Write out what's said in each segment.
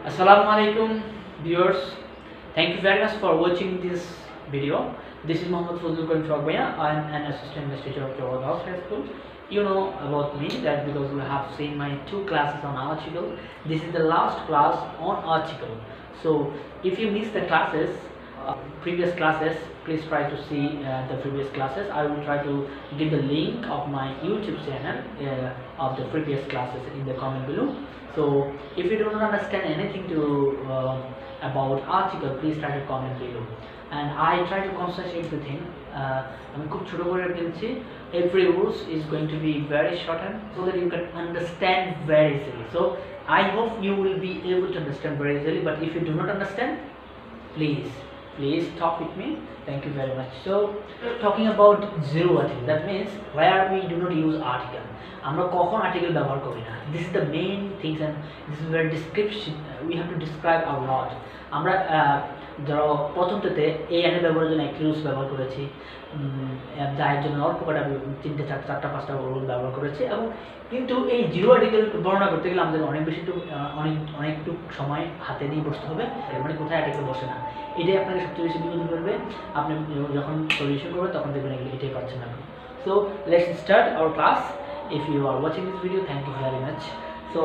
Assalamualaikum viewers, thank you very much for watching this video. This is Fazzlul Karim Sir. I am an assistant teacher of Sehawag High School. You know about me that because you have seen my 2 classes on article. This is the last class on article. So if you miss the classes, previous classes, please try to see the previous classes. I will try to give the link of my YouTube channel of the previous classes in the comment below. So if you do not understand anything to about article, please try to comment below. And I try to concentrate everything. Every rules is going to be very shortened so that you can understand very easily. So I hope you will be able to understand very easily. But if you do not understand, please talk with me. Thank you very much. So talking about zero article, that means where we do not use article. আমরা কখন article ব্যবহার করি না, this is the main things and this is very description we have to describe our lot. আমরা ধরো প্রথমটাতে এই এনে ব্যবহারের জন্য একটি রুলস ব্যবহার করেছি, যার জন্য অল্প কটা 3টে 4টা 5টা রুল ব্যবহার করেছি। এবং কিন্তু এই জিরো আর্টিকেল বর্ণনা করতে গেলে আমাদের অনেক বেশি অনেকটু সময় হাতে নিয়ে বসতে হবে, মানে কোথায় আর্টিকেল বসে না এটাই আপনাকে সবচেয়ে বেশি বিনোদন করবে। আপনি যখন সলিউশন করবেন তখন দেখবেন এটাই পাচ্ছেন আপনি। So let's start our class. If you are watching this video, thank you very much. So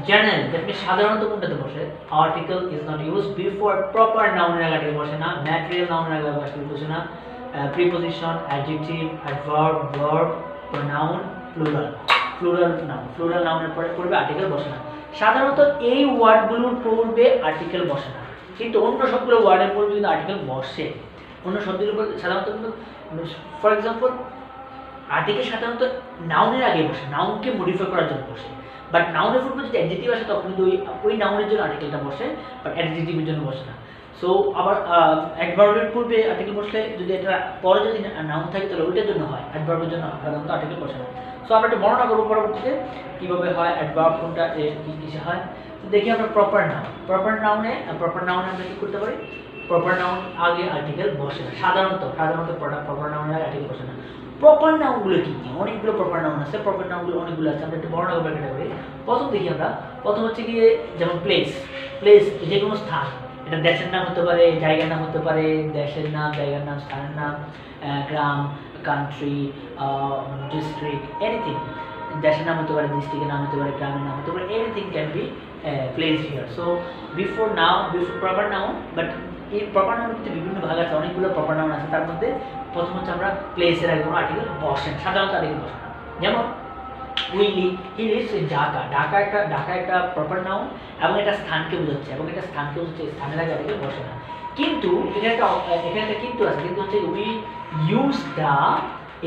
general, that means সাধারণত কোনটাতে বসে? Article is not used before proper noun এর আগে বসে না, material noun এর আগে বসে না, preposition, adjective, adverb, verb, pronoun, plural noun এর পরে পড়বে আর্টিকেল বসে না। সাধারণত এই ওয়ার্ডগুলোর পূর্বে আর্টিকেল বসে না, কিন্তু অন্য সবগুলো ওয়ার্ডের পূর্বে কিন্তু আর্টিকেল বসে। অন্য শব্দের উপর সাধারণত ফর এক্সাম্পল আর্টিকেল সাধারণত নাউনের আগে বসে, নাউনকে মডিফাই করার জন্য বসে। বাট নাউনের পূর্বে যদি অ্যাডজেক্টিভ আসে তখন কিন্তু ওই নাউনের জন্য আর্টিকেলটা বসে, বাট অ্যাডজেক্টিভের জন্য বসে না। সো আবার অ্যাডভার্বের পূর্বে আর্টিকেল বসলে যদি এটা পরে যদি নাউন থাকে তাহলে ওইটার জন্য হয়, অ্যাডভার্বের জন্য সাধারণত আর্টিকেল বসে না। সো আমরা একটা বর্ণনা করবো পরবর্তীতে কীভাবে হয়, অ্যাডভার্ব কোনটা কিসে হয়। তো দেখি আমরা প্রপার নাউনে আমরা কী করতে পারি, প্রপার নাউন আগে আর্টিকেল বসে না সাধারণত প্রপার নাউনের আগে আর্টিকেল বসে না। প্রপার নাউনগুলো কী কী? অনেকগুলো প্রপার নাউন আছে, প্রপার নাউনগুলো অনেকগুলো আছে, আমরা একটু বর্ণনা করবো একটা করে। প্রথম দেখি আমরা, প্রথম হচ্ছে গিয়ে যেমন প্লেস যে কোনো স্থান, এটা দেশের নাম হতে পারে, জায়গার নাম হতে পারে, দেশের নাম, জায়গার নাম, স্থানের নাম, গ্রাম, কান্ট্রি, ডিস্ট্রিক্ট, এনিথিং। দেশের নাম হতে পারে, ডিস্ট্রিক্টের নাম হতে পারে, গ্রামের নাম হতে পারে, anything can be place here. So before proper noun, but এই প্রপার নাউন কিন্তু বিভিন্ন ভাগ আছে, অনেকগুলো প্রপার নাউন আছে। তার মধ্যে প্রথম হচ্ছে আমরা প্লেসের আগে কোনো আর্টিকেল বসে না, সাধারণত আর্টিকেল বসে না। যেমন হি লিভস ইন ঢাকা একটা প্রপার নাউন এবং এটা স্থানকে বোঝাচ্ছে, স্থানের আগে আর্টিকেল বসে না। কিন্তু এখানে একটা কিন্তু আছে, কিন্তু হচ্ছে উই ইউজ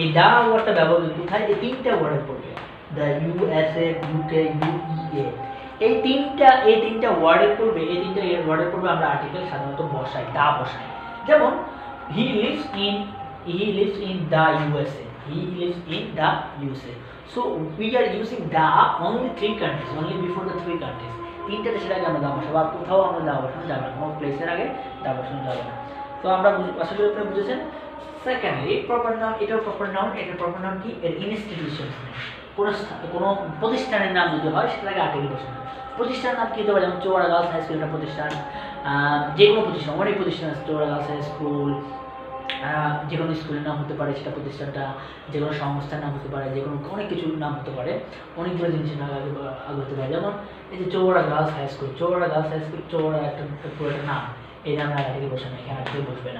এই ওয়ার্ডটা ব্যবহার করি কোথায়? এই 3টা ওয়ার্ডের পড়বে, দ্য USA, UK, UEA, এই তিনটা ওয়ার্ডের পূর্বে আমরা আর্টিকেল সাধারণত বসাই। যেমন he lives in the USA, so we are using the only 3 countries, only before the 3 countries। 3টা দেশের আগে আমরা দা বসাবো, আর কোথাও আমরা দা বসানো যাবে না, কোনো প্লেসের আগে দা বসানো যাবে না। তো আমরা আশা করি আপনারা বুঝেছেন। সেকেন্ডলি প্রপার নাউন কি? এর ইনস্টিটিউশনস নেই, কোনো প্রতিষ্ঠানের নাম যদি হয় সেটার আগে আর্টিকেল বসে না। প্রতিষ্ঠানের নাম কী হতে পারে? যেমন চৌড়া গার্লস হাই স্কুল একটা প্রতিষ্ঠান, যে কোনো প্রতিষ্ঠান, অনেক প্রতিষ্ঠান আছে, চৌড়া গার্লস হাই স্কুল, যে কোনো স্কুলের নাম হতে পারে সেটা প্রতিষ্ঠানটা, যে কোনো সংস্থার নাম হতে পারে, যে কোনো অনেক কিছুর নাম হতে পারে, অনেকগুলো জিনিসের নাম আগে হতে পারে। যেমন এই যে Chaura girls high school, Chaura একটা পুরোটা নাম, এই নামে আর্টিকেল বসে না, এখানে আর্টিকেল বুঝবে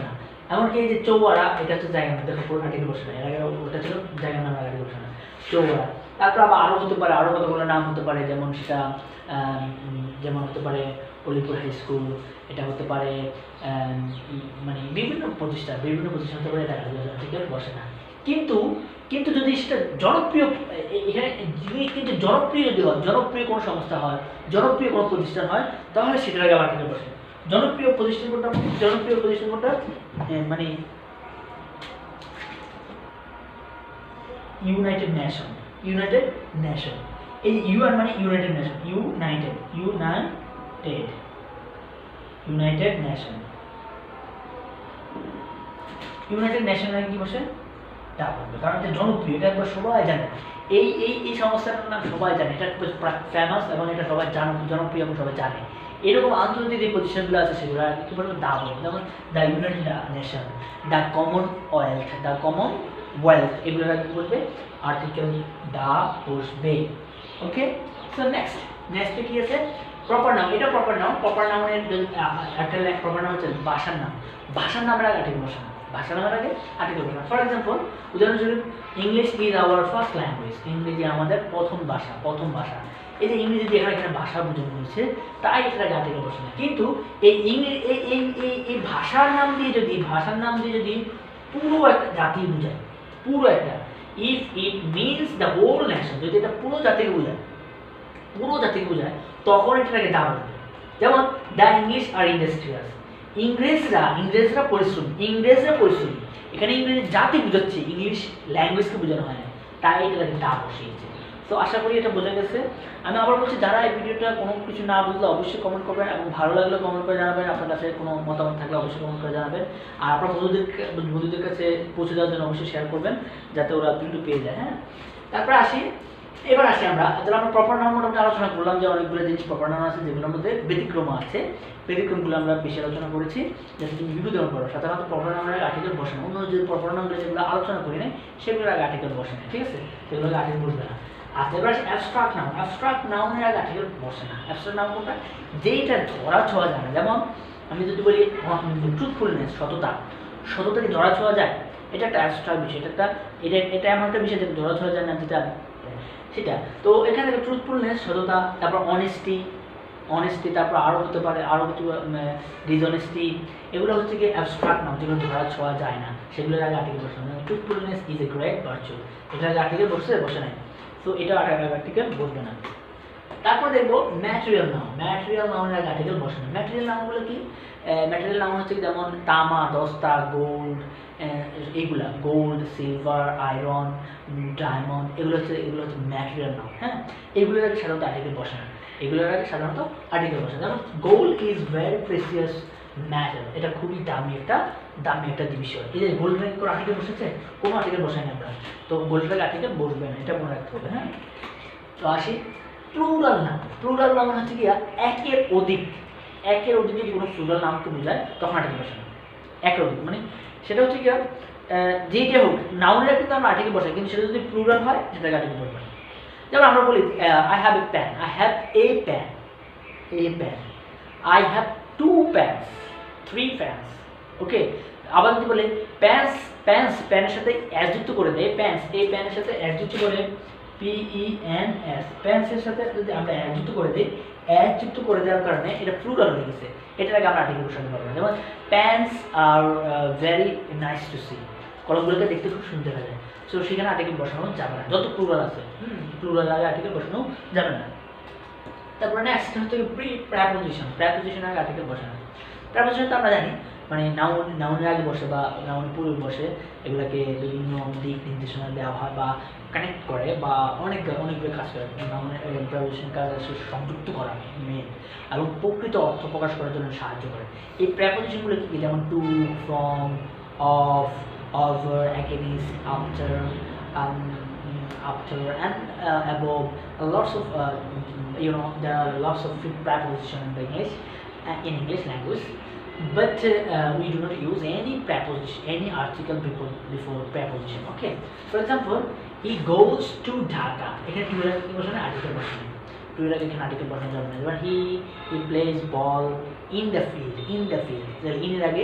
না। এমনকি এই যে চৌড়া, এটা হচ্ছে জায়গা নাম, দেখো পুরো আর্টিকেল বসে না, এর আগে ওটা ছিল জায়গার নামে আর্টিকেল বসে না, চৌড়া। তারপর আবার আরও হতে পারে, আরও কতগুলো নাম হতে পারে, যেমন সেটা হতে পারে অলিপুর হাই স্কুল, এটা হতে পারে মানে বিভিন্ন প্রতিষ্ঠান হতে পারে, এটা আর্টিকেল বসে না। কিন্তু যদি সেটা জনপ্রিয়, এখানে কিন্তু জনপ্রিয় কোনো সংস্থা হয়, জনপ্রিয় কোনো প্রতিষ্ঠান হয়, তাহলে সেটার আগে আর্টিকেল বসে। জনপ্রিয় প্রতিষ্ঠান কোনটা? মানে ইউনাইটেড নেশন। এই ইউএন মানে ইউনাইটেড নেশন, ইউনাইটেড নেশন কি বসে? তা বলবে, কারণ এটা জনপ্রিয়, এটা একবার সবাই জানে, এই এই এই সংস্থাটার নাম সবাই জানে, এটা খুব ফেমাস এবং এটা সবাই জনপ্রিয় এবং সবাই জানে। এরকম আন্তর্জাতিক যে প্রতিষ্ঠানগুলো আছে সেগুলো কি বলবো, দা বলবো, যেমন the United nation, the common wealth, এগুলো কি বলবে, আর্টিকেল দা বসবে। ওকে, সো নেক্সট কি আছে, প্রপার নাউন। এটা প্রপার নাউনের একটা প্রপার নাউন হচ্ছে ভাষার নাম। ভাষার নামের আগে আর্টিকেল বসানো, ভাষার নামের আগে আর্টিকেল বসানো। ফর এক্সাম্পল, উদাহরণস্বরূপ, English is our first language, ইংরেজি আমাদের প্রথম ভাষা। এই যে ইংরেজি দিয়ে এখানে ভাষা বোঝানো হয়েছে, তাই এটাকে আর্টিকেল বসানো। কিন্তু এই ভাষার নাম দিয়ে যদি পুরো একটা জাতি বোঝায়, পুরো একটা, if it means the whole nation, যদি এটা পুরো জাতিকে বোঝায় তখন এটাকে দা বলবে। যেমন দ্য ইংলিশ আর ইন্ডাস্ট্রিয়াস, ইংরেজরা পরিশ্রমী, এখানে ইংরেজি জাতি বোঝাচ্ছে, ইংলিশ ল্যাঙ্গুয়েজকে বোঝানো হয় না, তাই এটাকে দা বসিয়েছে। তো আশা করি এটা বোঝা গেছে। আমি আবার বলছি, যারা এই ভিডিওটা কোনো কিছু না বুঝলে অবশ্যই কমেন্ট করবেন, এবং ভালো লাগলে কমেন্ট করে জানাবেন, আপনার কাছে কোনো মতামত থাকলে অবশ্যই কমেন্ট করে জানাবেন। আর আপনার বন্ধুদের কাছে পৌঁছে দেওয়ার জন্য অবশ্যই শেয়ার করবেন, যাতে ওরা ভিডিও পেয়ে যায়। হ্যাঁ, এবার আসি আমরা, যারা আমরা প্রপার নাউন মোটামুটি আলোচনা করলাম, যে অনেকগুলো জিনিস প্রপার নাউন আছে যেগুলোর মধ্যে ব্যতিক্রম আছে, ব্যতিক্রমগুলো আমরা বেশি আলোচনা করেছি, যাতে তুমি ভিডিও দেওয়ার পড়ো। সাধারণত প্রপার নাউনের আর্টিকেল বসে না, অন্য যে প্রপার নাউনগুলো যেগুলো আলোচনা করি না সেগুলোর আগে আর্টিকেল বসে না, ঠিক আছে, সেগুলোকে আর্টিকেল বসবে না। আর এবার আসে অ্যাবস্ট্রাক্ট নাউনের আগে আর্টিকেল বসে না। অ্যাবস্ট্রাক্ট নাউন কোনটা, যেইটা ধরা ছোঁয়া যায় না। যেমন আমি যদি বলি ট্রুথফুলনেস, সততাকে ধরা ছোঁয়া যায়, এটা একটা অ্যাবস্ট্রাক্ট বিষয়, এটা এমন একটা বিষয় যেটা ধরা ছোঁয়া যায় না, যেটা সেটা। তো এখানে ট্রুথফুলনেস, সততা, তারপর অনেস্টি, তারপর আরও হতে পারে আরও কিছু ডিসঅনেস্টি, এগুলো হচ্ছে কি অ্যাবস্ট্রাক্ট নাউন, যেগুলো ধরা ছোঁয়া যায় না, সেগুলোর আগে আর্টিকেল বসে না। Truthfulness is a great virtue, এটা আগে আর্টিকেল বসে নাই, তো এটা আর্টিকেল বসবে না। তারপর দেখবো ম্যাটেরিয়াল নাউনের আগে আর্টিকেল বসে না। ম্যাটেরিয়াল নাউনগুলো কি, ম্যাটেরিয়াল নাউন হচ্ছে যেমন তামা, দস্তা, গোল্ড, এইগুলা গোল্ড, সিলভার, আয়রন, ডায়মন্ড, এগুলো হচ্ছে ম্যাটেরিয়াল নাউন। হ্যাঁ, এগুলোর আগে সাধারণত আর্টিকেল বসে না, যেমন gold is very precious matter, এটা খুবই দামি একটা বিষয়। এই যে গোল্ড রেঞ্জ করে আর্টিকেল বসেছে, কোনো আর্টিকেল বসায়নি আমরা, তো গোল্ডের আর্টিকেল বসবে না, এটা মনে রাখতে হবে। হ্যাঁ, তো আসি প্লুরাল নাম হচ্ছে কি একের অধিক যদি কোনো প্লুরাল নামকে বোঝায় তখন আর্টিকেল বসে না। একের অধিক মানে সেটা হচ্ছে কি, যেইটা হোক, নাউনের কিন্তু আমরা আর্টিকেল বসাই, কিন্তু সেটা যদি প্লুরাল হয় সেটাকে আর্টিকেল বসবে না। যেমন আমরা বলি I have a pan, I have two pans, 3 pans. Okay, আবার যদি বলে প্যানের সাথে অ্যাস যুক্ত করে দেয়, এই প্যানের সাথে অ্যাস যুক্ত করে, PENS, প্যান্সের সাথে যদি আমরা অ্যাস যুক্ত করে দেওয়ার কারণে এটা প্লুরাল হয়ে গেছে, এটার আগে আমরা আর্টিকেল বসাতে পারবো না। যেমন pans are very nice to see, কলমগুলোকে দেখতে খুব সুন্দর দেখা যায়, সো সেখানে আর্টিকেল বসানো যাবে না, যত প্লুরাল আছে প্লুরাল আগে আর্টিকেল বসানো যাবে না। তারপরে নেক্সট হচ্ছে প্রেপোজিশন আগে আর্টিকেল বসে না। প্রেপোজিশন তো আমরা জানি, মানে নাউনের আগে বসে বা নাউনের পূর্বে বসে, এগুলোকে বিভিন্ন দিক নির্দেশনা দেওয়া হয় বা কানেক্ট করে, বা অনেকগুলো কাজ করে। নাউনের প্রেপোজিশন কাজ আছে সংযুক্ত করা মেন, এবং প্রকৃত অর্থ প্রকাশ করার জন্য সাহায্য করে। এই প্রেপোজিশনগুলো কি, যেমন to, from, of, over, against, after and above, lots of there are lots of preposition in English language, but we do not use any article before preposition. Okay, for example, he goes to Dhaka, এখানে two এর কি বসানো, article বসানো, two এর আগে এখানে article বসানো যাবে না। যেমন he plays ball in the field, ইনের আগে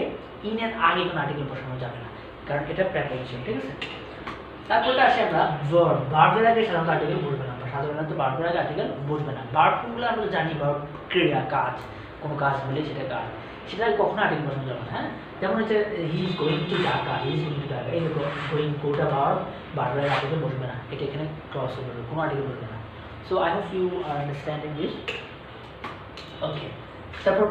কোনো আর্টিকেল বসানো যাবে না, কারণ এটা প্রেপোজিশন, ঠিক আছে। তারপরে আসি আমরা ভার্বের আগে সাধারণত আর্টিকেল বসবে না, ভার্বের আগে আর্টিকেল বসবে না। ভার্বগুলো আমরা জানি, ভার্ব ক্রিয়া, কাজ, কোনো কাজ বলে সেটা কাজ, সেটা কখনো আর্টিকেল বসানো যাবে না। হ্যাঁ, যেমন হচ্ছে he is going to Dhaka, এই গোটা ভার্বের আগে আর্টিকেল বসবে না, এটা এখানে ক্রস হয়ে যাবে, কোনো আর্টিকেল বসবে না। So I hope you are understanding this. Okay, তারপর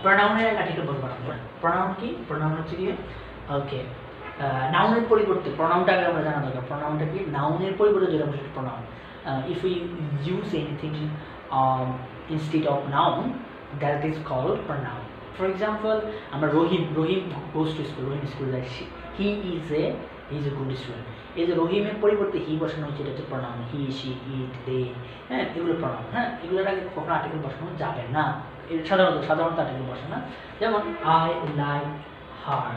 প্রনাউনের আগে আর্টিকেল বসবে না। প্রনাউন কি, প্রনাউন হচ্ছে কি, ওকে, নাউনের পরিবর্তে প্রনাউনটা আগে আমরা জানা দরকার। প্রনাউনটা কি, নাউনের পরিবর্তে যেটা বসে pronoun. If we use anything instead of noun, that is called pronoun. For example, আমরা রহিম goes to school, Rahim school যায়, he is a good student. এই যে রহিমের পরিবর্তে হি বসানো হচ্ছে, এটা হচ্ছে প্রনাউন, হি, শি, ইট, দে, হ্যাঁ, এগুলো প্রনাউন। হ্যাঁ, এগুলোর আগে কখনো আর্টিকেল বসানো যাবে না, সাধারণত আর্টিকেল বসে না। যেমন আই লাইক হার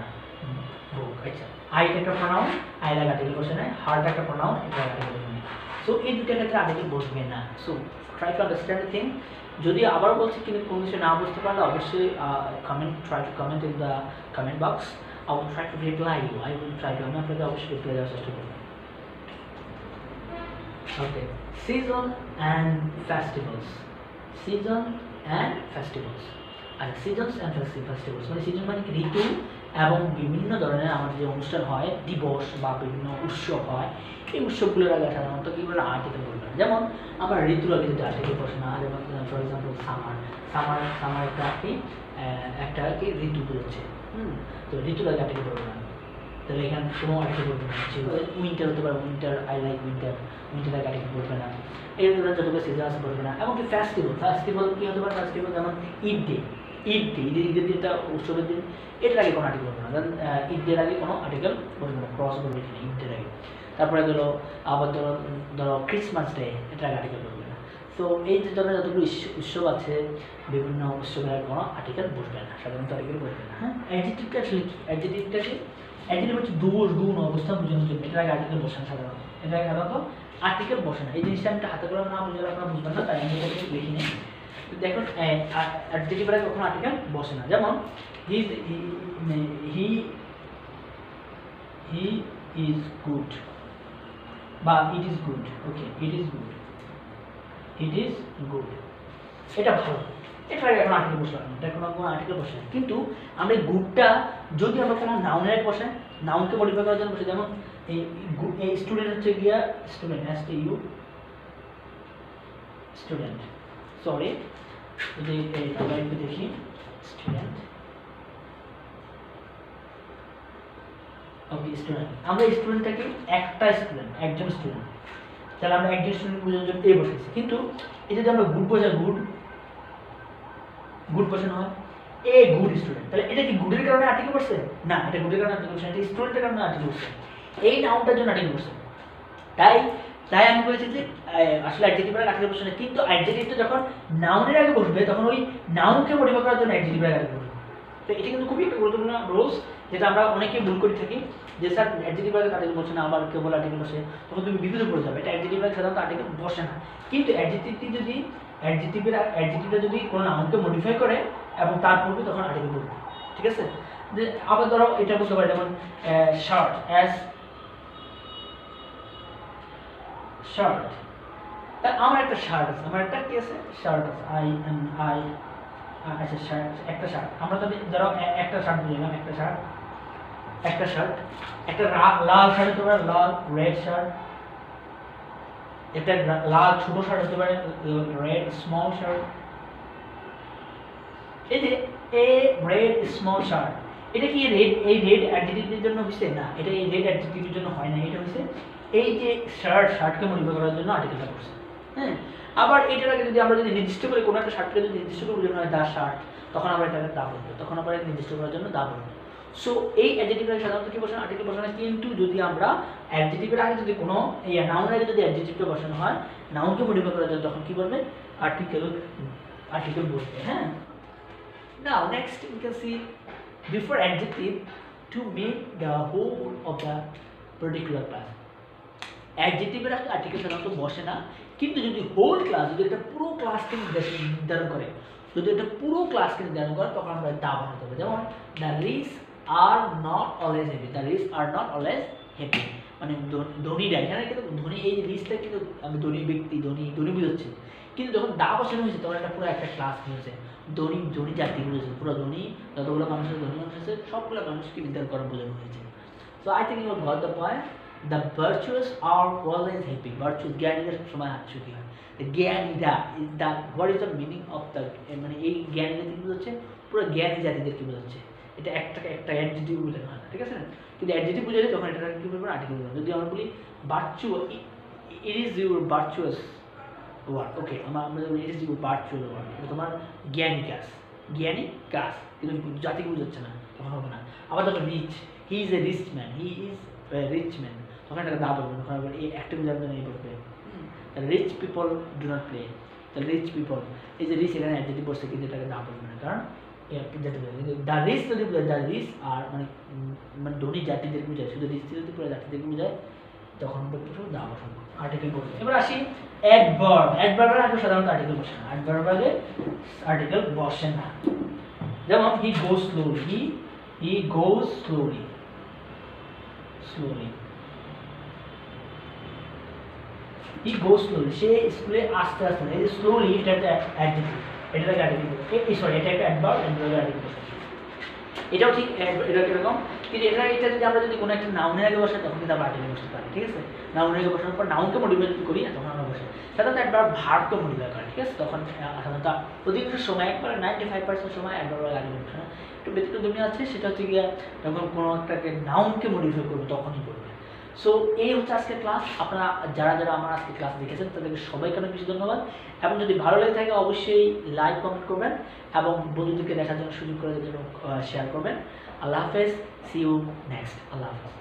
বুক। আচ্ছা, আইটা একটা প্রনাউন, আই লাইক আর্টিকেল বসে না, হারটা একটা প্রনাউন, এটা আর্টিকেল বসে না। সো এই দুটো ক্ষেত্রে আর্টিকেল বসবে না। So try to understand the thing. যদি আবার বলছি কিন্তু কোনো কিছু না বুঝতে পারলে অবশ্যই try to comment in the comment box. I will try to reply you. I will try to, আমি আপনাকে অবশ্যই রিপ্লাই দেওয়ার চেষ্টা করব। Okay, season and festivals. Season and festivals. আর সিজনস অ্যান্ড ফেস্টিভ্যালস মানে সিজন মানে কি ঋতু, এবং বিভিন্ন ধরনের আমাদের যে অনুষ্ঠান হয়, দিবস বা বিভিন্ন উৎসব হয়, এই উৎসবগুলোর আগে সাধারণত কী বলে আর্টিকেল বলবে না। যেমন আমরা ঋতুর আগে যদি আর্টিকেল বসে না, যেমন ফর এক্সাম্পল সামার একটা কি ঋতু বলছে, তো ঋতুর আগে আর্টিকেল বলবে না, তাহলে এখানে কোনো আর্টিকেল বলবে না। উইন্টার হতে পারে, winter, I like winter, winter আগে আর্টিকেল বলবে না। এই ধরনের যতগুলো সিজন আছে বলবে না। এমনকি ফেস্টিভ্যাল কী হতে পারে, ফেস্টিভ্যাল যেমন ঈদের দিনটা উৎসবের দিন, এটার আগে কোনো আর্টিকেল বলবে না। দেন ঈদের আগে কোনো আর্টিকেল বলবে না, ক্রস বলবে কিনা ঈদের আগে। তারপরে আবার ধরো ক্রিসমাস ডে, এটার আগে আর্টিকেল বলবে না। তো এই যে ধরনের যতগুলো উৎসব আছে, বিভিন্ন উৎসবের আগে কোনো আর্টিকেল বসবে না, সাধারণত আর্টিকেল বসবে না। হ্যাঁ, অ্যাডজেক্টিভটা আসলে কি? অ্যাডজেক্টিভ হচ্ছে দোষ, গুণ, অবস্থা বোঝানোর জন্য এটার আগে আর্টিকেল বসে না সাধারণত। এটার আগে সাধারণত আর্টিকেল বসে না। এই জিনিসটা আমি হাতে করে না বুঝলে আপনারা বুঝবেন না, তাই আমি এটাকে লিখি নিই। দেখুন, অ্যাডজেক্টিভের আগে কখনো আর্টিকেল বসে না। যেমন হি ইজ গুড বা it is good. Okay, it is good, এটা ভালো, এটা আগে এখন আর্টিকেল বসে না, এটা কোনো আর্টিকেল বসে না। কিন্তু আমরা এই গুডটা যদি আমরা কোনো নাউনের আগে বসে, নাউনকে মডিফাই করার জন্য বসে, যেমন এই স্টুডেন্ট হচ্ছে গিয়া স্টুডেন্ট, স্টুডেন্ট, সরি, যদি আমরা একটু দেখি স্টুডেন্ট। ওকে, স্টুডেন্ট, আমরা স্টুডেন্টটাকে একজন স্টুডেন্ট, তাহলে আমরা একজন স্টুডেন্ট বোঝানোর জন্য এ বসেছি। কিন্তু এই যদি আমরা গুড বোঝাই, গুড বসানো হয় এ গুড স্টুডেন্ট, তাহলে এটা কি গুডের কারণে আর্টিকেল বসছে? না, এটা গুডের কারণে আর্টিকেল বসছে, এটা স্টুডেন্টের কারণে আর্টিকেল বসছে, এই নাউনটার জন্য আর্টিকেল বসছে। তাই আমি বলেছি যে আসলে অ্যাডজেক্টিভের আগে আর্টিকেল বসে না। কিন্তু অ্যাডজেক্টিভটা যখন নাউনের আগে বসবে, তখন ওই নাউনকে মডিফাই করার জন্য অ্যাডজেক্টিভের আগে বসবে। তো এটা কিন্তু খুবই একটা গুরুত্বপূর্ণ রুলস, যেটা আমরা অনেকেই ভুল করে থাকি, যে স্যার অ্যাডজেক্টিভের আগে আর্টিকেল বসে না, আবার কেবল আর্টিকেল বসে, তখন তুমি বিপদে পড়ে যাবে। এটা অ্যাডজেক্টিভের আগে সাধারণত আর্টিকেল বসে না। কিন্তু অ্যাডজেক্টিভটা যদি কোনো নাউনকে মডিফাই করে এবং তার পূর্বে, তখন আর্টিকেল বলবে। ঠিক আছে? যে আবার ধরো এটা বুঝতে পারে, যেমন শার্ট, শার্ট, তা আমার একটা শার্ট আছে, আমার একটা কি আছে, শার্ট আছে, আচ্ছা শার্ট, একটা শার্ট, আমরা যদি ধরো একটা শার্ট বুঝলাম, একটা শার্ট, একটা লাল শার্ট হতে পারে, লাল রেড শার্ট, একটা লাল ছোট শার্ট হতে পারে, রেড স্মল শার্ট। এই যে রেড স্মল শার্ট, এটা কি এই রেড অ্যাডজেক্টিভের জন্য হয়েছে? না, এটা এই রেড অ্যাডজেক্টিভের জন্য হয় না, এটা হয়েছে এই যে শার্টকে মডিফাই করার জন্য আর্টিকেলটা করছে। হ্যাঁ, আবার এটার আগে যদি আমরা নির্দিষ্ট করে কোনো একটা শার্টকে যদি নির্দিষ্ট করে বোঝানো হয় দা শার্ট, তখন আমরা এটাকে দা বলবো, তখন আবার নির্দিষ্ট করার জন্য দা বলবো। সো এই অ্যাডজেক্টিভের সাধারণত কি বসানো, আর্টিকেল বসানো। কিন্তু যদি আমরা অ্যাডজেক্টিভের আগে যদি কোনো নাউনের আগে যদি অ্যাডজেক্টিভটা বসানো হয়, নাউনকে মডিফাই করার জন্য, তখন কি বলবে, আর্টিকেল বলবে। হ্যাঁ, নাও next we can see before adjective to make the whole of the particular class. অ্যাডজেক্টিভের আগে আর্টিকেল সাধারণত বসে না, কিন্তু যদি হোল ক্লাস, যদি একটা পুরো ক্লাসকে নির্ধারণ করে, তখন আমরা দা বানাতে হবে। যেমন the rich are not always happy, মানে ধনীরা, এখানে কিন্তু ধনী, এই রিচটা কিন্তু আমি ধনী ব্যক্তি, ধনী বুঝাচ্ছি। কিন্তু যখন দা বসানো হয়েছে, তখন একটা পুরো একটা ক্লাস নিয়েছে, ধনী জাতি বুঝেছে, পুরো ধনী, যতগুলো মানুষ আছে, ধনী মানুষ আছে, সবগুলো মানুষকে নির্ধারণ করা বোঝানো হয়েছে। So I think you got the point. The virtuous are always happy, virtuous জ্ঞানীরা সবসময় সুখী হয়। জ্ঞানীরা is the, what is the meaning of the, মানে এই জ্ঞানীরা কি বোঝাচ্ছে, পুরো জ্ঞানী জাতিদেরকে বোঝাচ্ছে। এটা একটা অ্যাডজেক্টিভ বোঝানো হয় না, ঠিক আছে না? কিন্তু অ্যাডজেক্টিভ বোঝালে তখন এটা কি বলবো, আর্টিকেল বলবো। যদি আমরা বলি virtuous, it is your virtuous world, okay, আমরা বলি it is your virtual world, এটা তোমার জ্ঞানী কাজ, কিন্তু জাতিকে বোঝাচ্ছে না, তখন হবে না। আবার দেখো rich, he is a rich man, তখন এটাকে দা বলবেন, ওখানে বলবেন এই অ্যাক্টিভ যার জন্য এই বলবে। Rich people do not play, তাহলে রিচ পিপল, এই যে রিচ এখানে অ্যাডজেক্টিভ বসছে কিন্তু এটাকে দা বলবে না, কারণ যেটা কিন্তু দ্য রিচ যদি বোঝায়, দ্য রিচ আর মানে মানে ধনী জাতিদের বোঝায়, শুধু রিচ যদি পুরো জাতিদের বোঝায় তখন বলতে শুধু দা বসাবো, আর্টিকেল বলবো। এবার আসি অ্যাডভার্ব। অ্যাডভার্বের আগে সাধারণত আর্টিকেল বসে না, অ্যাডভার্বের আগে আর্টিকেল বসে না। যেমন হি গোজ স্লোলি, হি গোজ স্লোলি, স্লোলি, হি গোজ স্লোলি, সে স্কুলে আস্তে আস্তে, এই যে স্লোলি এটা একটা অ্যাডজেক্টিভ, এটাকে আর্টিকেল বলবো, সরি এটা একটা অ্যাডভার্ব, অ্যাডভার্বের আর্টিকেল বসে। এটাও ঠিক, এটা কিরকম, কিন্তু এটা যদি আমরা যদি কোনো একটা নাউনের আগে বসাই তখন কিন্তু আমরা আর্টিকেল বসতে পারি, ঠিক আছে। নাউনের আগে বসানোর পর নাউনকে মডিফাই যদি করি তখন আমরা বসাই। সাধারণত অ্যাডভার্ব ভার্বকে মডিফাই করে, ঠিক আছে। তখন সাধারণত অধিকাংশ সময় একবার 95% সময় অ্যাডভার্বের আগে বসে না, একটু ব্যতিক্রমী আছে, সেটা হচ্ছে গিয়ে যখন কোনো একটাকে নাউনকে মডিফাই করবে তখনই করবে। সো এই হচ্ছে আজকের ক্লাস। আপনারা যারা যারা আমার আজকে ক্লাস দেখেছেন তাদেরকে সবাইকে অনেক বেশি ধন্যবাদ, এবং যদি ভালো লেগে থাকে অবশ্যই লাইক কমেন্ট করবেন এবং বন্ধুদেরকে দেখার জন্য সুযোগ করে দেওয়ার জন্য শেয়ার করবেন। আল্লাহ হাফেজ, সি ইউ নেক্সট, আল্লাহ হাফেজ।